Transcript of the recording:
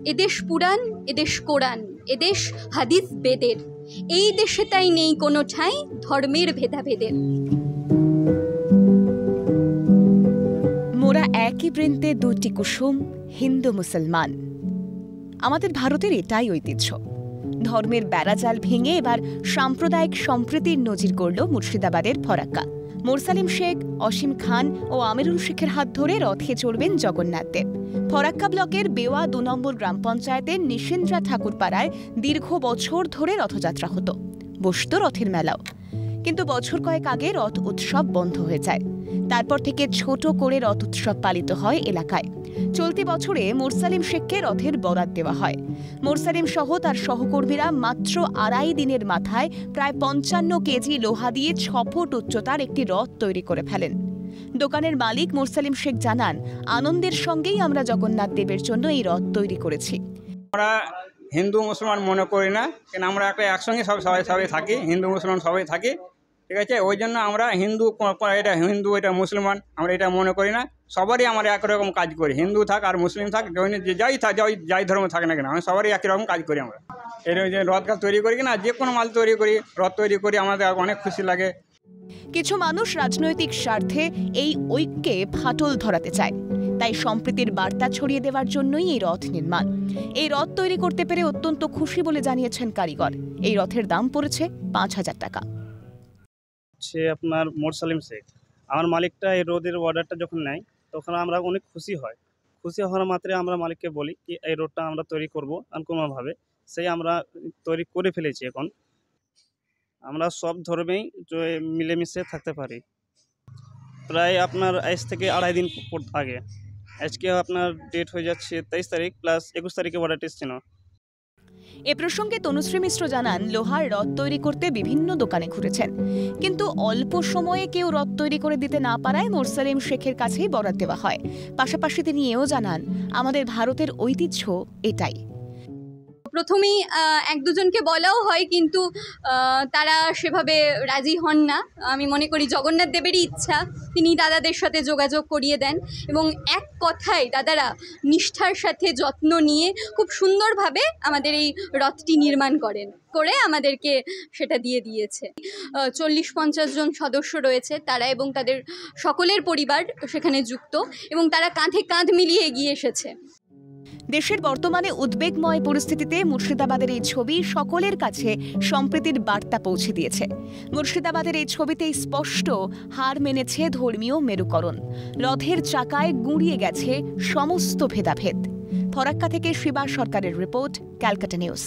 এদেশ পুরাণ, এদেশ কোরআন, এদেশ হাদিস বেদের, এই দেশে তাই নেই কোনো ঠাঁই ধর্মের ভেদাভেদের। মোরা একই বৃন্তে দুটি কুসুম, হিন্দু মুসলমান। আমাদের ভারতের এটাই ঐতিহ্য। ধর্মের বেড়াজাল ভেঙে এবার সাম্প্রদায়িক সম্প্রীতির নজির গড়ল মুর্শিদাবাদের ফরাক্কা। মোরসালিম শেখ, অসীম খান ও আমিরুল শেখের হাত ধরে রথে চড়বেন জগন্নাথ দেব। ফরাক্কা ব্লকের বেওয়া ২ নম্বর গ্রাম পঞ্চায়েতের নিশিন্দ্রা ঠাকুরপাড়ায় দীর্ঘ বছর ধরে রথযাত্রা হতো, বসত রথের মেলাও। কিন্তু বছর কয়েক আগে রথ উৎসব বন্ধ হয়ে যায়। তারপর থেকে ছোট করে রথ উৎসব পালিত হয় এলাকায়। চলতি বছরে মোরসালিম শেখকে রথের বরাত দেওয়া হয়। মোরসালিম সহ তার সহকর্মীরা মাত্র ২.৫ দিনের মাথায় প্রায় ৫৫ কেজি লোহা দিয়ে ৬ ফুট উচ্চতার একটি রথ তৈরি করে ফেলেন। দোকানের মালিক মোরসালিম শেখ জানান, আনন্দের সঙ্গেই আমরা জগন্নাথ দেবের জন্য এই রথ তৈরি করেছি। আমরা হিন্দু মুসলমান মনে করি না, কেন আমরা একটা একসঙ্গে সবাই থাকি, হিন্দু মুসলমান সবাই থাকি, ঠিক আছে। ওই জন্য আমরা এটা হিন্দু এটা মুসলমান আমরা এটা মনে করি না। সবারই আমরা একরকম কাজ করি, হিন্দু থাক আর মুসলিম থাক, যাই ধর্ম থাকে না কেন, আমরা সবারই একই রকম কাজ করি। আমরা এই যে রথ কাজ তৈরি করি কিনা, যে কোনো মাল তৈরি করি, রথ তৈরি করি, আমাদের অনেক খুশি লাগে। কিছু মানুষ রাজনৈতিক স্বার্থে এই ঐক্যে ফাটল ধরাতে চায়, তাই সম্প্রীতির বার্তা ছড়িয়ে দেওয়ার জন্যই এই রথ নির্মাণ। এই রথ তৈরি করতে পেরে অত্যন্ত খুশি বলে জানিয়েছেন কারিগর। এই রথের দাম পড়েছে ৫,০০০ টাকা। আপনার মোরসালিম শেখ, আমার মালিকটা এই রোডের অর্ডারটা যখন নেয় তখন আমরা অনেক খুশি হওয়ার মাত্রে আমরা মালিককে বলি কি এই রোডটা আমরা তৈরি করবো কোনোভাবে, সেই আমরা তৈরি করে ফেলেছি। এখন আমরা সব ধর্মেই মিলেমিশে থাকতে পারি। প্রায় আপনার আজ থেকে ২.৫ দিন আগে, আজকে আপনার ডেট হয়ে যাচ্ছে ২৩ তারিখ প্লাস ২১ তারিখে অর্ডারটা ছিল। এ প্রসঙ্গে তনুশ্রী মিশ্র জানান, লোহার রথ তৈরি করতে বিভিন্ন দোকানে ঘুরেছেন, কিন্তু অল্প সময়ে কেউ রথ তৈরি করে দিতে না পারায় মোরসালিম শেখের কাছেই বরাত দেওয়া হয়। পাশাপাশি তিনি এও জানান, আমাদের ভারতের ঐতিহ্য এটাই। প্রথমেই এক দুজনকে বলাও হয়, কিন্তু তারা সেভাবে রাজি হন না। আমি মনে করি জগন্নাথ দেবেরই ইচ্ছা, তিনি দাদাদের সাথে যোগাযোগ করিয়ে দেন এবং এক কথায় দাদারা নিষ্ঠার সাথে যত্ন নিয়ে খুব সুন্দরভাবে আমাদের এই রথটি নির্মাণ করে আমাদেরকে সেটা দিয়েছে। ৪০-৫০ জন সদস্য রয়েছে তারা, এবং তাদের সকলের পরিবার সেখানে যুক্ত, এবং তারা কাঁধে কাঁধ মিলিয়ে এগিয়ে এসেছে। দেশের বর্তমানে উদ্বেগময় পরিস্থিতিতে মুর্শিদাবাদের এই ছবি সকলের কাছে সম্প্রীতির বার্তা পৌঁছে দিয়েছে। মুর্শিদাবাদের এই ছবিতেই স্পষ্ট হার মেনেছে ধর্মীয় মেরুকরণ। রথের চাকায় গুঁড়িয়ে গেছে সমস্ত ভেদাভেদ। ফরাক্কা থেকে শিবা সরকারের রিপোর্ট, ক্যালকাটা নিউজ।